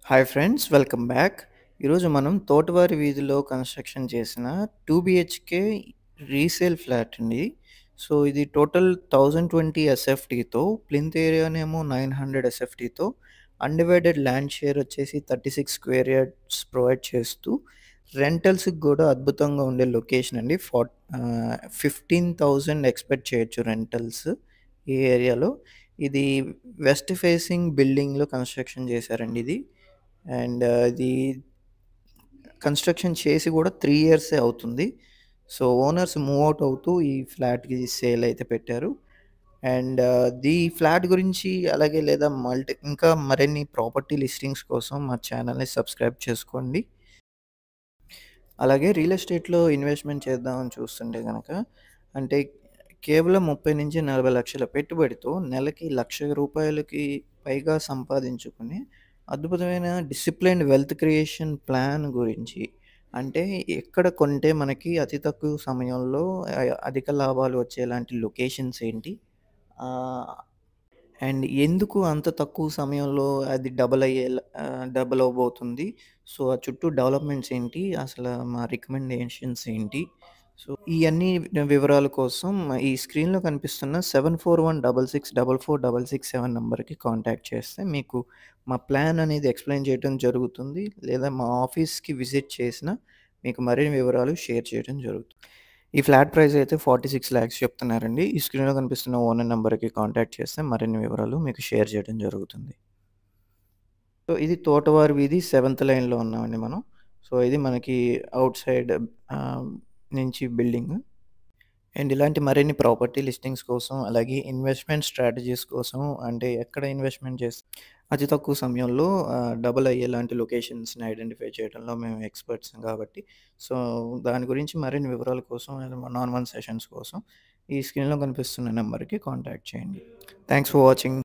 Hi friends, welcome back. ఈరోజు మనం తోటవారి వీధిలో కన్స్ట్రక్షన్ చేసిన 2 బీహెచ్‌కే రీసేల్ ఫ్లాట్ అండి. సో, ఇది టోటల్ 1020 ఎస్ఎఫ్టీతో, ప్లింత్ ఏరియానేమో 900 ఎస్ఎఫ్టీతో, అన్‌డివైడెడ్ ల్యాండ్ షేర్ వచ్చేసి 36 స్క్వేర్ యార్డ్స్ ప్రొవైడ్ చేస్తూ, రెంటల్స్‌కి గూడా అద్భుతంగా ఉండే లొకేషన్ అండి. 15,000 ఎక్స్‌పెక్ట్ చేయొచ్చు రెంటల్స్ ఈ ఏరియాలో. ఇది వెస్ట్ ఫేసింగ్ బిల్డింగ్‌లో కన్స్ట్రక్షన్ చేశారండి ఇది. ఇది కన్‌స్ట్రక్షన్ చేసి గూడా 3 ఇయర్సే అవుతుంది. సో, ఓనర్స్ మూవ్ ఔట్ అవుతూ ఈ ఫ్లాట్‌కి సేల్ అయితే పెట్టారు. ఈ ఫ్లాట్ గురించి అలాగే లేదా ఇంకా మరిన్ని ప్రాపర్టీ లిస్టింగ్స్ కోసం మా ఛానెల్‌ని సబ్స్క్రైబ్ చేసుకోండి. అలాగే రియల్ ఎస్టేట్‌లో ఇన్వెస్ట్‌మెంట్ చేద్దామని చూస్తుంటే గనక, అంటే కేవలం 30-40 లక్షల పెట్టుబడితో నెలకి రూ. 1,00,000కి పైగా సంపాదించుకునే అద్భుతమైన డిసిప్లిన్డ్ వెల్త్ క్రియేషన్ ప్లాన్ గురించి, అంటే ఎక్కడ కొంటే మనకి అతి తక్కువ సమయంలో అధిక లాభాలు వచ్చేలాంటి లొకేషన్స్ ఏంటి? ఆహ్, ఎందుకు అంత తక్కువ సమయంలో అది డబుల్ అవ్వబోతుంది? సో, ఆ చుట్టూ డెవలప్‌మెంట్స్ ఏంటి? అసల మా రికమెండేషన్స్ ఏంటి? సో, ఇయన్నీ వివరాల కోసం ఈ స్క్రీన్‌లో కనిపిస్తున్న 7416644667 నంబర్‌కి కాంటాక్ట్ చేస్తే మీకు మా ప్లాన్ అనేది ఎక్స్‌ప్లెయిన్ చేయడం జరుగుతుంది. లేదా మా ఆఫీస్‌కి విజిట్ చేసినా మీకు మరిన్ని వివరాలు షేర్ చేయడం జరుగుతుంది. ఈ ఫ్లాట్ ప్రైస్ అయితే 46,00,000 చెప్తున్నారండి. ఈ స్క్రీన్‌లో కనిపిస్తున్న ఓనర్ నంబర్‌కి కాంటాక్ట్ చేస్తే మరిన్ని వివరాలు మీకు షేర్ చేయడం జరుగుతుంది. సో, ఇది తోటవారి వీధి 7థ్ లైన్‌లో ఉన్నామండి మనం. సో, ఇది మనకి ఔట్ సైడ్ ఆహ్, నుంచి బిల్డింగ్. ఇలాంటి మరిన్ని ప్రాపర్టీ లిస్టింగ్స్ కోసం, అలాగే ఇన్వెస్ట్‌మెంట్ స్ట్రాటజీస్ కోసం, అంటే ఎక్కడ ఇన్వెస్ట్‌మెంట్ చేస్తే అతి తక్కువ సమయంలో డబుల్ అయ్యేలాంటి లొకేషన్స్‌ని ఐడెంటిఫై చేయడంలో మేము ఎక్స్‌పర్ట్స్ కాబట్టి, సో, దాని గురించి మరిన్ని వివరాల కోసం, వన్ ఆన్ వన్ సెషన్స్ కోసం ఈ స్క్రీన్‌లో కనిపిస్తున్న నంబర్‌కి కాంటాక్ట్ చేయండి. Thanks for watching.